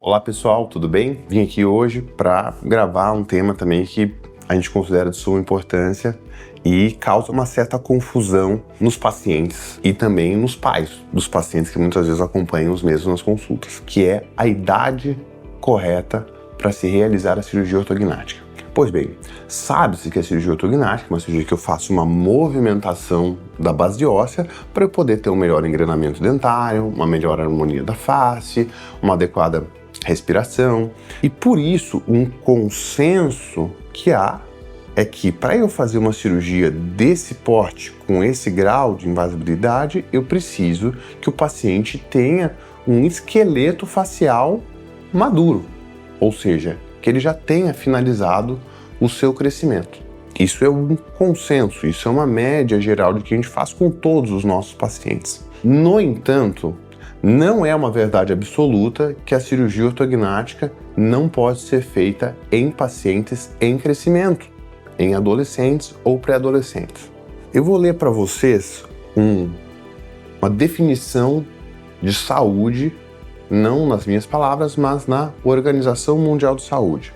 Olá pessoal, tudo bem? Vim aqui hoje para gravar um tema também que a gente considera de suma importância e causa uma certa confusão nos pacientes e também nos pais dos pacientes que muitas vezes acompanham os mesmos nas consultas, que é a idade correta para se realizar a cirurgia ortognática. Pois bem, sabe-se que a cirurgia ortognática é uma cirurgia que eu faço uma movimentação da base óssea para eu poder ter um melhor engrenamento dentário, uma melhor harmonia da face, uma adequada respiração. E por isso, um consenso que há é que para eu fazer uma cirurgia desse porte, com esse grau de invasibilidade, eu preciso que o paciente tenha um esqueleto facial maduro, ou seja, que ele já tenha finalizado o seu crescimento. Isso é um consenso, isso é uma média geral de que a gente faz com todos os nossos pacientes. No entanto, não é uma verdade absoluta que a cirurgia ortognática não pode ser feita em pacientes em crescimento, em adolescentes ou pré-adolescentes. Eu vou ler para vocês uma definição de saúde, não nas minhas palavras, mas na Organização Mundial de Saúde.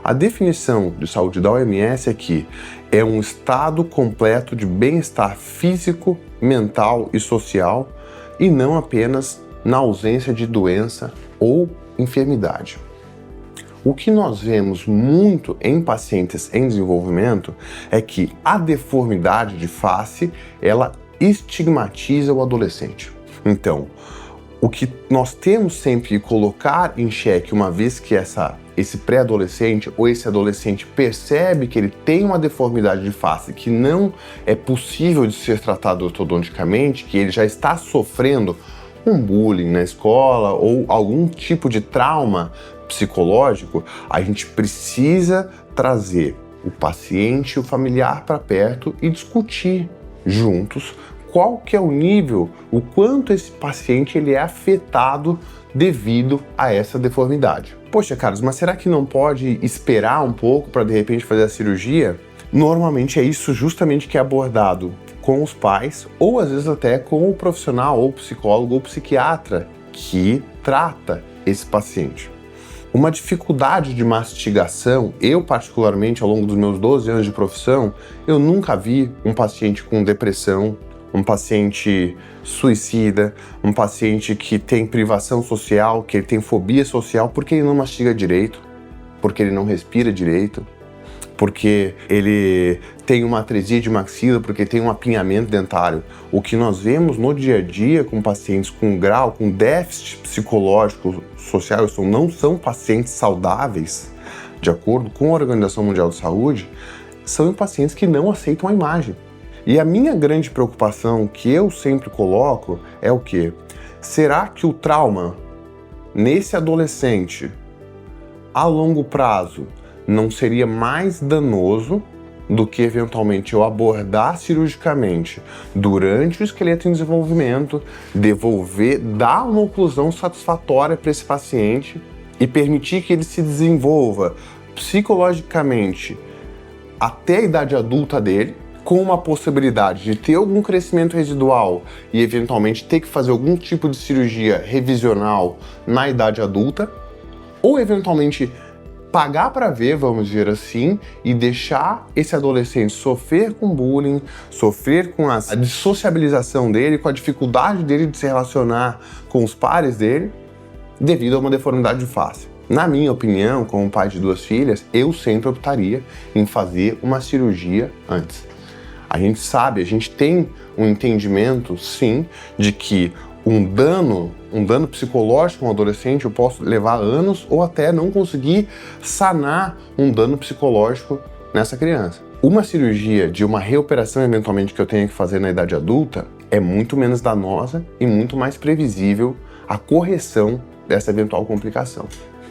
A definição de saúde da OMS é que é um estado completo de bem-estar físico, mental e social, e não apenas na ausência de doença ou enfermidade. O que nós vemos muito em pacientes em desenvolvimento é que a deformidade de face, ela estigmatiza o adolescente. Então, o que nós temos sempre que colocar em xeque, uma vez que esse pré-adolescente ou esse adolescente percebe que ele tem uma deformidade de face que não é possível de ser tratado ortodonticamente, que ele já está sofrendo um bullying na escola ou algum tipo de trauma psicológico, a gente precisa trazer o paciente e o familiar para perto e discutir juntos qual que é o nível, o quanto esse paciente ele é afetado devido a essa deformidade. Poxa, Carlos, mas será que não pode esperar um pouco para de repente fazer a cirurgia? Normalmente é isso justamente que é abordado com os pais, ou às vezes até com o profissional, ou psicólogo, ou psiquiatra que trata esse paciente. Uma dificuldade de mastigação, eu particularmente ao longo dos meus 12 anos de profissão, eu nunca vi um paciente com depressão, um paciente suicida, um paciente que tem privação social, que ele tem fobia social porque ele não mastiga direito, porque ele não respira direito, porque ele tem uma atresia de maxila, porque tem um apinhamento dentário. O que nós vemos no dia a dia com pacientes com grau, com déficit psicológico, social, não são pacientes saudáveis, de acordo com a Organização Mundial de Saúde, são pacientes que não aceitam a imagem. E a minha grande preocupação que eu sempre coloco é o quê? Será que o trauma nesse adolescente, a longo prazo, não seria mais danoso do que eventualmente eu abordar cirurgicamente durante o esqueleto em desenvolvimento, dar uma oclusão satisfatória para esse paciente e permitir que ele se desenvolva psicologicamente até a idade adulta dele, com uma possibilidade de ter algum crescimento residual e eventualmente ter que fazer algum tipo de cirurgia revisional na idade adulta, ou eventualmente pagar para ver, vamos dizer assim, e deixar esse adolescente sofrer com bullying, sofrer com a dissociabilização dele, com a dificuldade dele de se relacionar com os pares dele, devido a uma deformidade de face. Na minha opinião, como pai de 2 filhas, eu sempre optaria em fazer uma cirurgia antes. A gente sabe, a gente tem um entendimento, sim, de que um dano psicológico a um adolescente eu posso levar anos ou até não conseguir sanar um dano psicológico nessa criança. Uma cirurgia de uma reoperação eventualmente que eu tenha que fazer na idade adulta é muito menos danosa e muito mais previsível a correção dessa eventual complicação.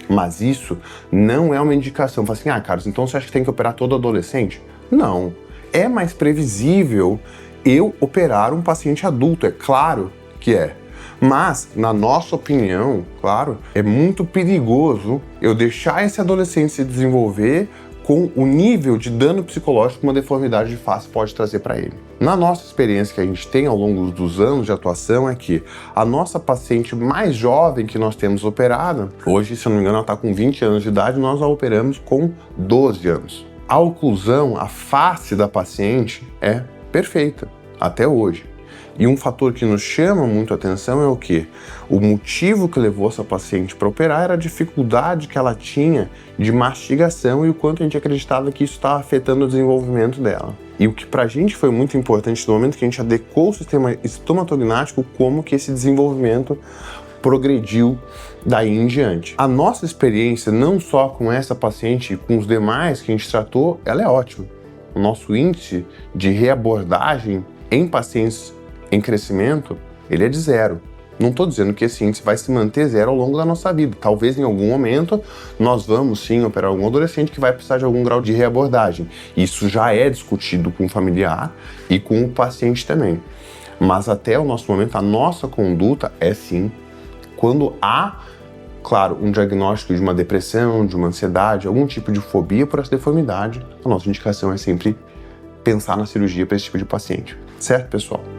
Mas isso não é uma indicação. Fala assim, Carlos, então você acha que tem que operar todo adolescente? Não. É mais previsível eu operar um paciente adulto, é claro que é. Mas, na nossa opinião, claro, é muito perigoso eu deixar esse adolescente se desenvolver com o nível de dano psicológico que uma deformidade de face pode trazer para ele. Na nossa experiência que a gente tem ao longo dos anos de atuação é que a nossa paciente mais jovem que nós temos operada, hoje, se eu não me engano, ela está com 20 anos de idade, nós a operamos com 12 anos. A oclusão, a face da paciente é perfeita, até hoje. E um fator que nos chama muito a atenção é o quê? O motivo que levou essa paciente para operar era a dificuldade que ela tinha de mastigação e o quanto a gente acreditava que isso estava afetando o desenvolvimento dela. E o que pra gente foi muito importante no momento que a gente adequou o sistema estomatognático, como que esse desenvolvimento progrediu daí em diante. A nossa experiência, não só com essa paciente, com os demais que a gente tratou, ela é ótima. O nosso índice de reabordagem em pacientes em crescimento, ele é de 0. Não estou dizendo que esse índice vai se manter 0 ao longo da nossa vida. Talvez em algum momento nós vamos sim operar algum adolescente que vai precisar de algum grau de reabordagem. Isso já é discutido com o familiar e com o paciente também. Mas até o nosso momento, a nossa conduta é sim, quando há, claro, um diagnóstico de uma depressão, de uma ansiedade, algum tipo de fobia por essa deformidade, a nossa indicação é sempre pensar na cirurgia para esse tipo de paciente. Certo, pessoal?